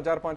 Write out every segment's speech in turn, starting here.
4-5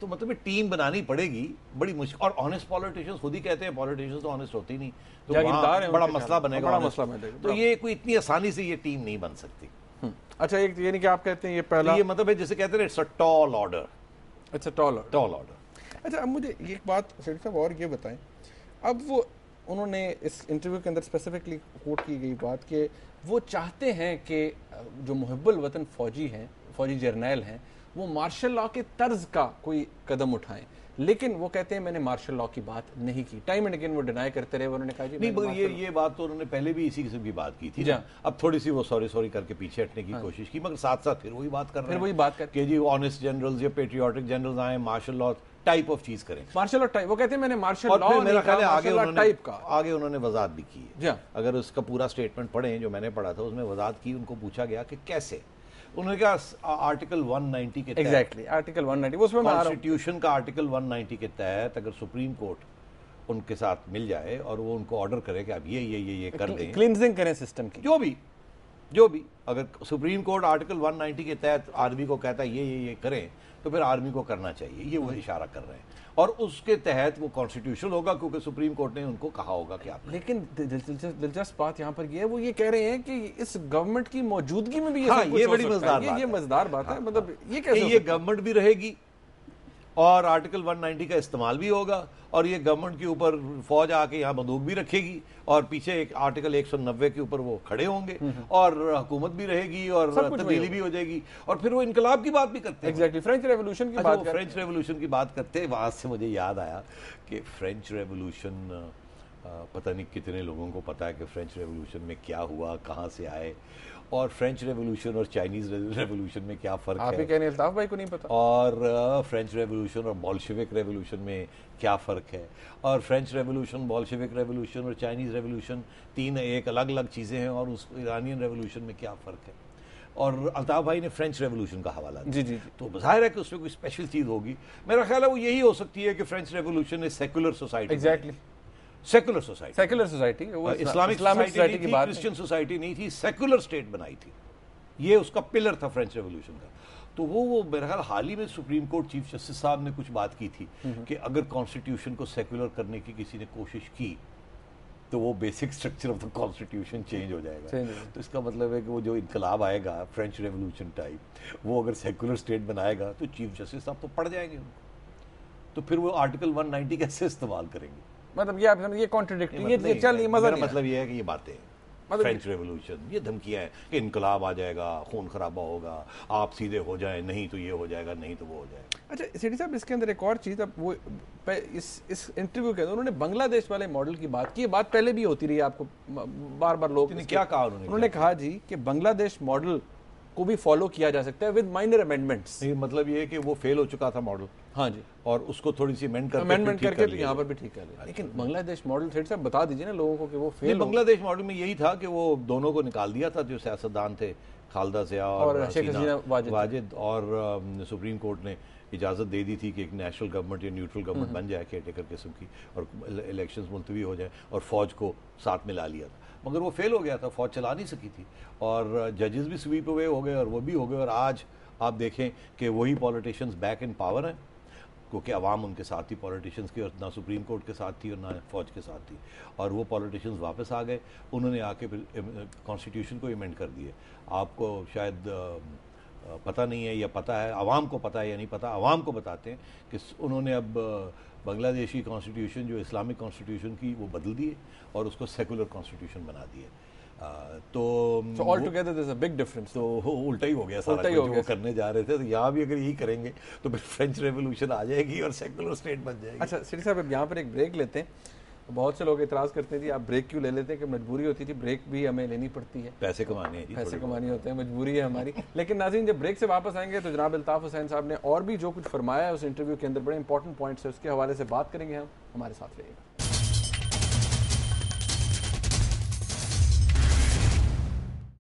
تو مطلب ٹیم بنانی پڑے گی بڑی مشکل. اور آنےسٹ پالیٹیشینز خود ہی کہتے ہیں پالیٹیشینز تو آنےسٹ ہوتی نہیں, تو بڑا مسئلہ بنے گا, تو یہ کوئی اتنی آسانی سے یہ ٹیم نہیں بن سکتی. اچھا ایک یعنی کہ آپ کہتے ہیں یہ پہلا یہ مطلب ہے جسے کہتے ہیں اٹس اے ٹال آرڈر. اچھا ٹال آرڈر. اچھا اب مجھے ایک بات سیٹھی صاحب اور یہ بتائیں, اب وہ انہوں نے اس انٹرویو کے اندر اسپیسیفکلی کوٹ کی گئی بات کہ وہ چاہتے ہیں کہ جو محب الوطن فوجی ہیں, فوجی جرنیل ہیں, وہ مارشل لاء کے طرز کا کوئی قدم اٹھائیں, لیکن وہ کہتے ہیں میں نے مارشل لاء کی بات نہیں کی. ٹائم اینڈ اگین وہ ڈینائی کرتے رہے, انہوں نے کہا جی نہیں, مگر یہ بات تو انہوں نے پہلے بھی اسی قسم کی بات کی تھی. اب تھوڑی سی وہ سوری کر کے پیچھے ہٹنے کی کوشش کی, مگر ساتھ ساتھ پھر وہی بات کر رہے ہیں کہ جی آنےسٹ جنرلز یا پیٹریوٹک جنرلز آئیں, مارشل لاء ٹائپ آف چیز کریں. مارشل لاء ٹائپ, وہ کہتے ہیں میں نے مارشل لاء, میرا خیال ہے آگے انہوں نے وضاحت بھی کی ہے. اگر اس کا پورا سٹیٹمنٹ پڑھیں جو میں نے پڑھا تھا, اس میں وضاحت کی, ان کو پوچھا گیا کہ کیسے. انہوں نے کہا آرٹیکل 190 کے ایگزیکٹلی آرٹیکل 190 اس میں کانسٹیٹیوشن کا آرٹیکل 190 کے تحت اگر سپریم کورٹ ان کے ساتھ مل جائے اور وہ ان کو آرڈر کرے کہ آپ یہ کر دیں, کلینزنگ کریں سسٹم کی, جو بھی اگر سپریم کورٹ آرٹیکل 190 کے تحت آرمی کو کہتا ہے یہ کریں, تو پھر آرمی کو کرنا چاہیے, یہ وہ اشارہ کر رہے ہیں. اور اس کے تحت وہ کانسٹیٹیوشن ہوگا کیونکہ سپریم کورٹ نے ان کو کہا ہوگا کہ آپ. لیکن دلچسپ بات یہاں پر یہ ہے, وہ یہ کہہ رہے ہیں کہ اس گورنمنٹ کی موجودگی میں بھی یہ بڑی مزدار بات ہے. مطلب یہ کیسے یہ گورنمنٹ بھی رہے گی اور آرٹیکل 190 کا استعمال بھی ہوگا, اور یہ گورنمنٹ کے اوپر فوج آ کے یہاں بندوق بھی رکھے گی, اور پیچھے ایک آرٹیکل 190 کے اوپر وہ کھڑے ہوں گے, اور حکومت بھی رہے گی, اور تبدیلی بھی ہو جائے گی, اور پھر وہ انقلاب کی بات بھی کرتے ہیں. ایگزیکٹلی فرینچ ریولوشن کی بات کرتے ہیں. وہاں سے مجھے یاد آیا کہ فرینچ ریولوشن, پتہ نہیں کتنے لوگوں کو پتا ہے کہ فرینچ ریولوشن میں کیا ہوا, کہاں سے آئے, اور فرینچ ریولوشن اور چائنیز ریولوشن میں کیا فرق ہے. آپ ہی کہنے الطاف بھائی کو نہیں پتا. اور فرینچ ریولوشن اور بولشوک ریولوشن میں کیا فرق ہے, اور فرینچ ریولوشن, بولشوک ریولوشن اور چائنیز ریولوشن تین ایک الگ الگ چیزیں ہیں, اور اس ایرانین ریولوشن میں کیا فرق ہے. اور الطاف بھائی نے فرینچ ریولوشن کا حوالہ دیا. جی تو ظاہر ہے کہ اس میں کوئی اسپیشل چیز ہوگی. میرا خیال ہے وہ یہی ہو سکتی ہے کہ فرینچ ریولوشن نے secular society, exactly secular society, Islamic society کی بات, کرسچن سوسائٹی نہیں تھی, سیکولر اسٹیٹ بنائی تھی. یہ اس کا پلر تھا فرینچ ریولوشن کا. تو وہ میرا خیال حال ہی میں سپریم کورٹ چیف جسٹس صاحب نے کچھ بات کی تھی کہ اگر کانسٹیٹیوشن کو سیکولر کرنے کی کسی نے کوشش کی تو وہ basic structure of the constitution change ہو جائے گا. تو اس کا مطلب ہے کہ وہ جو انقلاب آئے گا فرینچ ریولوشن ٹائپ, وہ اگر سیکولر اسٹیٹ بنائے گا تو چیف جسٹس صاحب تو پڑ جائیں گے ان کو, تو پھر وہ آرٹیکل 190 کیسے استعمال کریں گے. مطلب یہ آپ یہ کانٹرڈکٹری, یہ چل نہیں, مزہ نہیں. مطلب یہ ہے کہ یہ باتیں فرینچ ریولوشن, یہ دھمکیاں ہیں کہ انقلاب آ جائے گا, خون خرابہ ہوگا, آپ سیدھے ہو جائیں, نہیں تو یہ ہو جائے گا, نہیں تو وہ ہو جائے گا. اچھا سیٹھی صاحب اس کے اندر ایک اور چیز, اب وہ اس انٹرویو کے اندر انہوں نے بنگلہ دیش والے ماڈل کی بات کی. یہ بات پہلے بھی ہوتی رہی, آپ کو بار بار لوگ کیا کہا انہوں نے کہا جی کہ بنگلہ دیش ماڈل کو بھی فالو کیا جا سکتا ہے ود مائنر امینڈمنٹس. مطلب یہ ہے کہ وہ فیل ہو چکا تھا ماڈل, ہاں جی, اور اس کو تھوڑی سی امینڈ کر کے یہاں پر بھی ٹھیک کر لیا. لیکن بنگلہ دیش ماڈل سیٹھی صاحب بتا دیجیے نا لوگوں کو کہ وہ فیل. بنگلہ دیش ماڈل میں یہی تھا کہ وہ دونوں کو نکال دیا تھا جو سیاستدان تھے, خالدہ ضیاء اور شیخ حسینہ واجد, اور سپریم کورٹ نے اجازت دے دی تھی کہ ایک نیشنل گورنمنٹ یا نیوٹرل گورنمنٹ بن جائے کیئر ٹیکر قسم کی, اور الیکشنز ملتوی ہو جائیں, اور فوج کو ساتھ ملا لیا تھا. مگر وہ فیل ہو گیا تھا, فوج چلا نہیں سکی تھی, اور ججز بھی سویپ ہوئے ہو گئے, اور وہ بھی ہو گئے. اور آج آپ دیکھیں کہ وہی پولیٹیشینز بیک ان پاور ہیں, کیونکہ عوام ان کے ساتھ تھی پولیٹیشینز کی, اور نہ سپریم کورٹ کے ساتھ تھی اور نہ فوج کے ساتھ تھی. اور وہ پولیٹیشینز واپس آ گئے, انہوں نے آ کے پھر کانسٹیٹیوشن کو ایمینڈ کر دیے. آپ کو شاید پتہ نہیں ہے یا پتہ ہے, عوام کو پتہ ہے یا نہیں پتہ, عوام کو بتاتے ہیں کہ انہوں نے اب بنگلہ دیشی کانسٹیٹیوشن جو اسلامک کانسٹیٹیوشن کی وہ بدل دیے اور اس کو سیکولر کانسٹیٹیوشن بنا دیے. تو all together there is a big difference. تو الٹا ہی ہو گیا سارا جو وہ کرنے جا رہے تھے. تو یہاں بھی اگر یہی کریں گے تو پھر فرینچ ریولوشن آ جائے گی اور سیکولر اسٹیٹ بن جائے گی. اچھا سیٹھی صاحب اب یہاں پر ایک بریک لیتے ہیں. بہت سے لوگ اعتراض کرتے تھے آپ بریک کیوں لے لیتے ہیں, کہ مجبوری ہوتی تھی, بریک بھی ہمیں لینی پڑتی ہے, پیسے کمانے ہیں, پیسے کمانے ہوتے ہیں, مجبوری ہے ہماری. لیکن ناظرین جب بریک سے واپس آئیں گے تو جناب الطاف حسین صاحب نے اور بھی جو کچھ فرمایا ہے اس انٹرویو کے اندر, بڑے امپورٹنٹ پوائنٹس ہے, اس کے حوالے سے بات کریں گے. ہم ہمارے ساتھ رہیے گا.